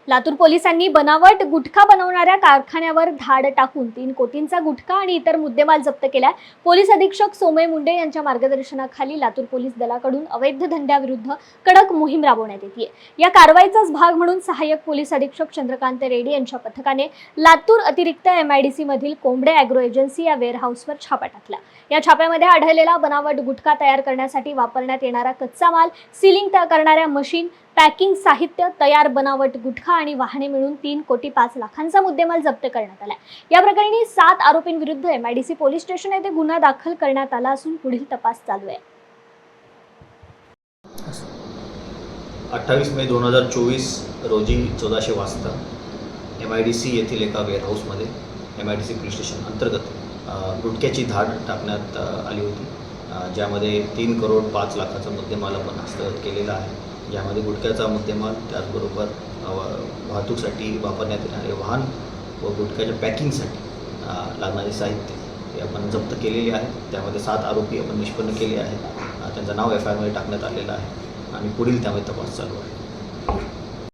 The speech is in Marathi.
लातूर पोलिसांनी बनावट गुटखा बनवणाऱ्या कारखान्यावर धाड टाकून 3 कोटींचा गुटखा आणि इतर मुद्देमाल जप्त केला। पोलीस अधीक्षक सोमय मुंडे यांच्या मार्गदर्शनाखाली लातूर पोलीस दलाकडून अवैध धंद्याविरुद्ध कडक मोहीम राबवण्यात येते। या कारवाईचाच भाग म्हणून सहाय्यक पोलीस अधीक्षक चंद्रकांत रेड्डी यांच्या पथकाने लातूर अतिरिक्त MIDC मधील कोंबडे ॲग्रो एजन्सी या वेअरहाऊसवर छापा टाकला। या छाप्यामध्ये आढळलेला बनावट गुटखा तयार करण्यासाठी वापरण्यात येणारा कच्चा माल, सीलिंग करणाऱ्या मशीन, पॅकिंग साहित्य, तयार बनावट गुटखा आणि वाहने मिळून 3 कोटी 5 लाखांचा मुद्देमाल जप्त करण्यात आला। या प्रकरणी 7 आरोपींविरुद्ध MIDC पोलीस स्टेशन येथे गुन्हा दाखल करण्यात आला असून पुढील तपास चालू आहे। 28 मे 2024 रोजी 1400 वाजता MIDC येथील एका वेअरहाऊसमध्ये MIDC पोलीस स्टेशन अंतर्गत गुटख्याची धाड टाकण्यात आली होती, ज्यामध्ये 3 करोड 5 लाखाचा मुद्देमाल आपण हस्तगत केलेला आहे। ज्यामध्ये गुटख्याचा मुद्देमाल, त्याचबरोबर वाहतूकसाठी वापरण्यात येणारे वाहन व गुटख्याच्या पॅकिंगसाठी लागणारे साहित्य हे आपण जप्त केलेले आहे। त्यामध्ये 7 आरोपी आपण निष्पन्न केले आहेत। त्यांचं नाव FIR मध्ये टाकण्यात आलेलं आहे आणि पुढील त्यामध्ये तपास चालू आहे।